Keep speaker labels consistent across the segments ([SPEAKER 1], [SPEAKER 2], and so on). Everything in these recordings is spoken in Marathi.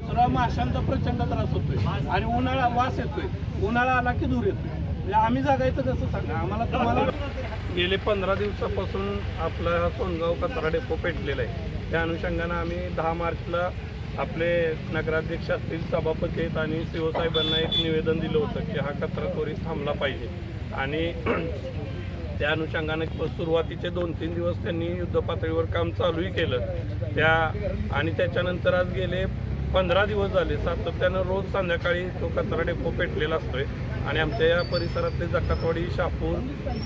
[SPEAKER 1] दुसरा माशांचा प्रचंड त्रास होतोय आणि उन्हाळा वास येतोय, उन्हाळा आला की दूर येतोय. म्हणजे आम्ही जगायचं कसं सांगा आम्हाला? तुम्हाला गेले 15 दिवसापासून आपला सोनगाव कचरा डेपो पेटलेला आहे. त्या अनुषंगानं आम्ही 10 मार्चला आपले नगराध्यक्ष असतील, सभापती आहेत आणि सीओ साहेबांना एक निवेदन दिलं होतं की हा कचरा त्वरित थांबला पाहिजे. आणि त्या अनुषंगाने सुरुवातीचे 2-3 दिवस त्यांनी युद्धपातळीवर काम चालूही केलं आणि त्याच्यानंतर आज गेले 15 दिवस झाले सातत्यानं रोज संध्याकाळी तो कचरा डेपो पेटलेला असतोय. आणि आमच्या या परिसरातले जकातवाडी, शापूर,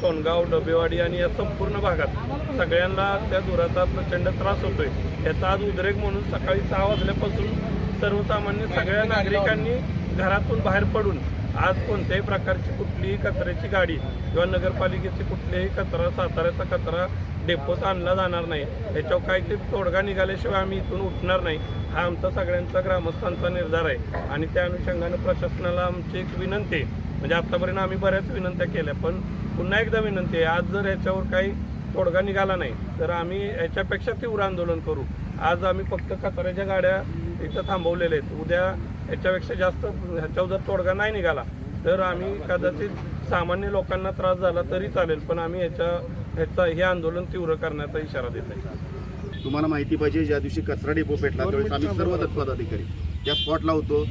[SPEAKER 1] सोनगाव, डबेवाडी आणि या संपूर्ण भागात सगळ्यांना त्या धुराचा प्रचंड त्रास होतोय. याचा आज उद्रेक म्हणून सकाळी 6 वाजल्यापासून सर्वसामान्य सगळ्या नागरिकांनी घरातून बाहेर पडून आज कोणत्याही प्रकारची कुठलीही कचऱ्याची गाडी किंवा नगरपालिकेची कुठलीही कचरा, साताऱ्याचा कचरा डेपोत आणला जाणार नाही. याच्यावर काही ते तोडगा निघाल्याशिवाय आम्ही इथून उठणार नाही, हा आमचा सगळ्यांचा ग्रामस्थांचा निर्धार आहे. आणि त्या अनुषंगानं प्रशासनाला आमची एक विनंती आहे, म्हणजे आत्तापर्यंत आम्ही बऱ्याच विनंत्या केल्या, पण पुन्हा एकदा विनंती आहे, आज जर याच्यावर काही तोडगा निघाला नाही तर आम्ही याच्यापेक्षा तीव्र आंदोलन करू. आज आम्ही फक्त कचऱ्याच्या गाड्या इथं थांबवलेल्या आहेत. उद्या याच्यापेक्षा जास्त ह्याच्यावर जर तोडगा नाही निघाला तर आम्ही कदाचित सामान्य लोकांना त्रास झाला तरी चालेल, पण आम्ही हे आंदोलन तीव्र करण्याचा इशारा देत आहे.
[SPEAKER 2] तुम्हाला माहिती पाहिजे, ज्या दिवशी कचरा डेपो पेटला त्यावेळेस आम्ही सर्व पदाधिकारी त्या स्पॉटला होतो.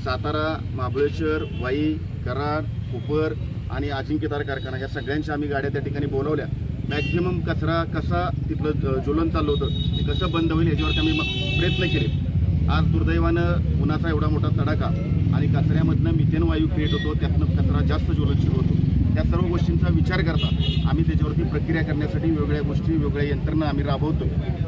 [SPEAKER 2] सातारा, महाबळेश्वर, वाई, कराड, कोपर आणि अजिंक्यतारा कारखाना या सगळ्यांच्या आम्ही गाड्या त्या ठिकाणी बोलवल्या. मॅक्झिमम कचरा कसा तिथलं ज्वलन चाललं होतं ते कसं बंद होईल याच्यावरती आम्ही प्रयत्न केले. आज दुर्दैवानं उन्हाचा एवढा मोठा तडाखा आणि कचऱ्यामधनं मिथेन वायू क्रिएट होतो, त्यातनं कचरा जास्त ज्वलनशील होतो. त्या सर्व गोष्टींचा विचार करता आम्ही त्याच्यावरती प्रक्रिया करण्यासाठी वेगवेगळ्या गोष्टी, वेगवेगळ्या यंत्रणा आम्ही राबवतो.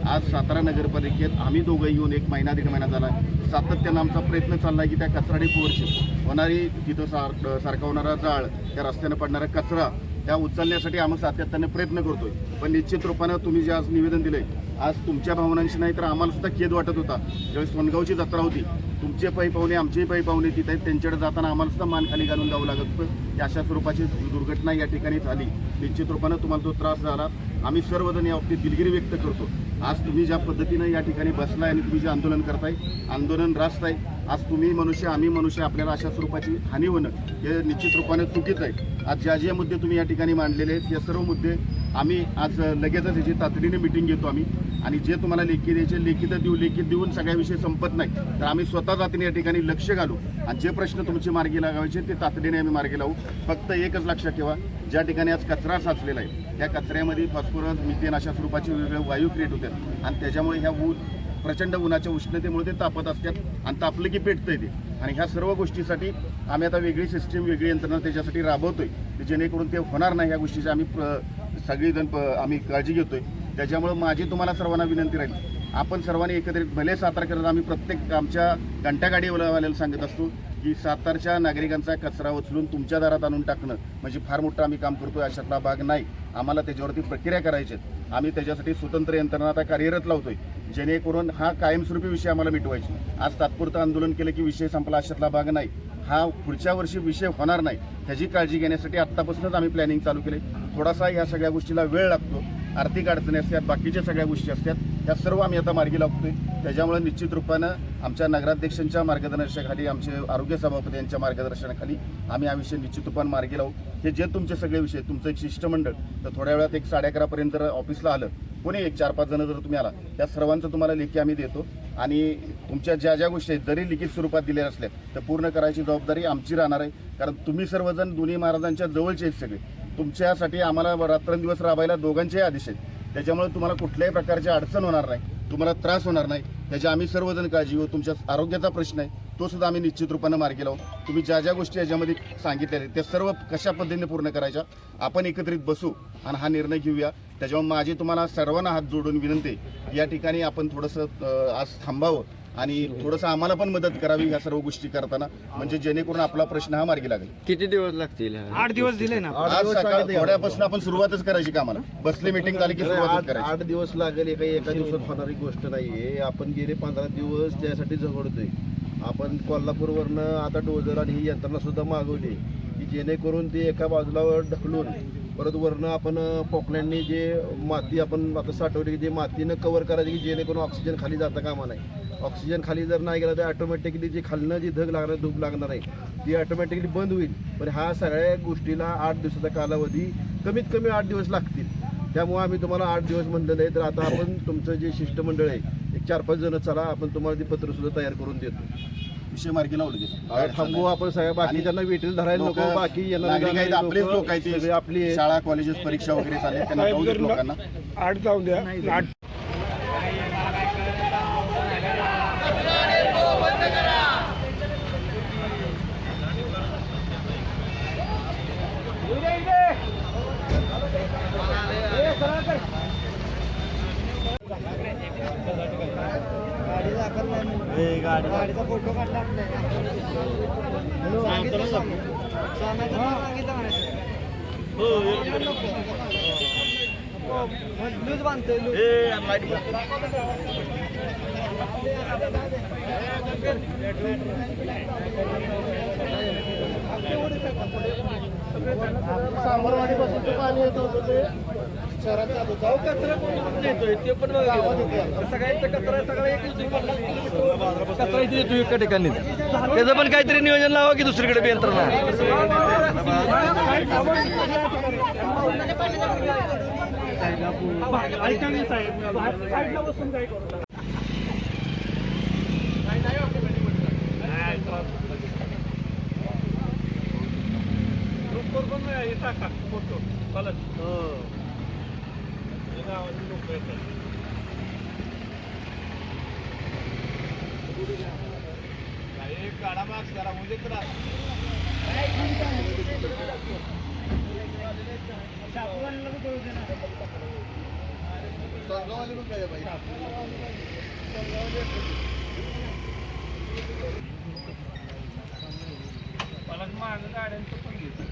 [SPEAKER 2] आज सातारा नगरपालिकेत आम्ही दोघं येऊन 1 महिना 1.5 महिना झाला सातत्यानं आमचा प्रयत्न चालला आहे की त्या कचरा डेपोवरची होणारी तिथं सारखा होणारा जाळ, त्या रस्त्यानं पडणारा कचरा त्या उचलण्यासाठी आम्ही सातत्याने प्रयत्न करतोय. पण निश्चित रूपानं तुम्ही जे आज निवेदन दिलंय, आज तुमच्या भावनांशी नाही तर आम्हाला सुद्धा खेद वाटत होता. ज्यावेळेस सोनगावची जत्रा होती, तुमचे पै पाहुणे, आमचेही पै पाहुणे तिथे आहेत, त्यांच्याकडे जाताना आम्हाला सुद्धा मान खाली घालून जावं लागत होतं की अशा स्वरूपाची दुर्घटना या ठिकाणी झाली. निश्चित रूपानं तुम्हाला तो त्रास झाला. आम्ही सर्वजण या बाबतीत दिलगिरी व्यक्त करतो. आज तुम्ही ज्या पद्धतीनं या ठिकाणी बसलाय आणि तुम्ही जे आंदोलन करताय, आंदोलन रास्त आहे. आज तुम्ही मनुष्य, आम्ही मनुष्य, आपल्याला अशा स्वरूपाची हानी होणं हे निश्चित रूपाने चुकीचं आहे. आज जे मुद्दे तुम्ही या ठिकाणी मांडलेले आहेत या सर्व मुद्दे आम्ही आज लगेचच याची तातडीने मिटिंग घेतो आम्ही. आणि जे तुम्हाला लेखी द्यायचे लेखी देऊन सगळ्या विषय संपत नाही तर आम्ही स्वतः जातीने या ठिकाणी लक्ष घालू आणि जे प्रश्न तुमचे मार्गी लागायचे ते तातडीने आम्ही मार्गी लावू. फक्त एकच लक्षात ठेवा, ज्या ठिकाणी आज कचरा साचलेला आहे त्या कचऱ्यामध्ये फॉस्फरस, मिथेन अशा स्वरूपाचे वेगवेगळे वायू क्रिएट होतात आणि त्याच्यामुळे ह्या प्रचंड उन्हाच्या उष्णतेमुळे ते तापत असतात आणि तापलं की पेटतंय ते. आणि ह्या सर्व गोष्टीसाठी आम्ही आता वेगळी सिस्टीम, वेगळी यंत्रणा त्याच्यासाठी राबवतोय जेणेकरून ते होणार नाही. ह्या गोष्टीची आम्ही सगळीजण आम्ही काळजी घेतोय. त्याच्यामुळे माझी तुम्हाला सर्वांना विनंती राहील, आपण सर्वांनी एकत्रित भले सातारा करत आम्ही प्रत्येक आमच्या घंटागाडीवाल्याला सांगत असतो की सातारच्या नागरिकांचा कचरा उचलून तुमच्या दारात आणून टाकणं म्हणजे फार मोठं आम्ही काम करतोय अशातला भाग नाही. आम्हाला त्याच्यावरती प्रक्रिया करायची. आम्ही त्याच्यासाठी स्वतंत्र यंत्रणा आता कार्यरत लावतोय जेणेकरून हा कायमस्वरूपी विषय आम्हाला मिटवायचे. आज तात्पुरतं आंदोलन केलं की विषय संपला अशातला भाग नाही. हा पुढच्या वर्षी विषय होणार नाही ह्याची काळजी घेण्यासाठी आत्तापासूनच आम्ही प्लॅनिंग चालू केले. थोडासा ह्या सगळ्या गोष्टीला वेळ लागतो, आर्थिक अडचणी असतात, बाकीच्या सगळ्या गोष्टी असतात, त्या सर्व आम्ही आता मार्गी लावतोय. त्याच्यामुळे निश्चित रूपानं आमच्या नगराध्यक्षांच्या मार्गदर्शनाखाली, आमचे आरोग्य सभापती यांच्या मार्गदर्शनाखाली आम्ही हा विषय निश्चित रूपानं मार्गी लावू. हे जे तुमचे सगळे विषय, तुमचं एक शिष्टमंडळ तर थोड्या वेळात 11:30पर्यंत जर ऑफिसला आलं, कोणी 4-5 जण जर तुम्ही आला, त्या सर्वांचं तुम्हाला लेखी आम्ही देतो. आणि तुमच्या ज्या गोष्टी आहेत जरी लिखित स्वरूपात दिलेल्या असल्या तर पूर्ण करायची जबाबदारी आमची राहणार आहे. कारण तुम्ही सर्वजण दोन्ही महाराजांच्या जवळचे आहेत सगळे. तुमच्यासाठी आम्हाला रात्रंदिवस राबायला दोघांचेही आदेश आहेत. त्याच्यामुळे तुम्हाला कुठल्याही प्रकारची अडचण होणार नाही, तुम्हाला त्रास होणार नाही, त्याची आम्ही सर्वजण काळजी घेऊ. तुमच्या आरोग्याचा प्रश्न आहे तो सुद्धा आम्ही निश्चित रूपानं मार्गी लावू. तुम्ही ज्या गोष्टी याच्यामध्ये सांगितलेल्या आहेत त्या सर्व कशा पद्धतीने पूर्ण करायच्या आपण एकत्रित बसू आणि हा निर्णय घेऊया. त्याच्यामुळे माझी तुम्हाला सर्वांना हात जोडून विनंती, या ठिकाणी आपण थोडंसं आज थांबावं आणि थोडंसं आम्हाला पण मदत करावी ह्या सर्व गोष्टी करताना, म्हणजे जेणेकरून आपला प्रश्न हा मार्गी लागेल.
[SPEAKER 3] किती दिवस लागतील?
[SPEAKER 4] 8 दिवस दिले ना.
[SPEAKER 2] आज थोड्यापासून आपण सुरुवातच करायची का? आम्हाला बसली मीटिंग झाली की सुरुवातच करायची.
[SPEAKER 5] 8 दिवस लागेल, एका दिवसात होणारी गोष्ट नाहीये. आपण गेले 15 दिवस त्यासाठी झगडतोय. आपण कोल्हापूरवरनं आता डोजर आणि ही यंत्रणा सुद्धा मागवली की जेणेकरून ते एका बाजूला ढकलून परत वरनं आपण पोकलँडनी जे माती आपण आता साठवली की जे मातीनं कव्हर करायची की जेणेकरून ऑक्सिजन खाली जाता कामा नाही. ऑक्सिजन खाली जर नाही गेला तर ऑटोमॅटिकली जी खालनं जी धूप लागणार आहे ती ऑटोमॅटिकली बंद होईल. पण ह्या सगळ्या गोष्टीला 8 दिवसाचा कालावधी कमीत कमी 8 दिवस लागतील. त्यामुळे आम्ही तुम्हाला 8 दिवस म्हणलेलं आहे. तर आता आपण तुमचं जे शिष्टमंडळ आहे एक 4-5 जण चला, आपण तुम्हाला ती पत्र सुद्धा तयार करून देतो.
[SPEAKER 2] विषय मार्गी लावले
[SPEAKER 5] थांबू आपण सगळ्या बाकीच्यांना वेटील धरायला नको, बाकी
[SPEAKER 2] नागरिक आहेत आपलेच लोक आहेत
[SPEAKER 5] सगळे
[SPEAKER 2] ते.
[SPEAKER 5] आपली आहेत.
[SPEAKER 2] शाळा कॉलेजेस परीक्षा वगैरे चालले त्यांना जाऊ देत लोकांना.
[SPEAKER 1] 8 जाऊ द्या. 8
[SPEAKER 3] गाडीचा फोटो काढला लूज बांधतोय
[SPEAKER 5] सामरवाडीपासून ते पाणी येत होतं ते शहरात जात होतं.
[SPEAKER 3] कचरा कोण नेतोय ते पण सगळ्यांचा कचरा सगळा कचरा इथे येतो एका ठिकाणी. त्याचं पण काहीतरी नियोजन लावा की दुसरीकडे बी यंत्रणा.
[SPEAKER 1] फोटो चालत लोक येतात. मला मागं गाड्यांचं पण घेतो.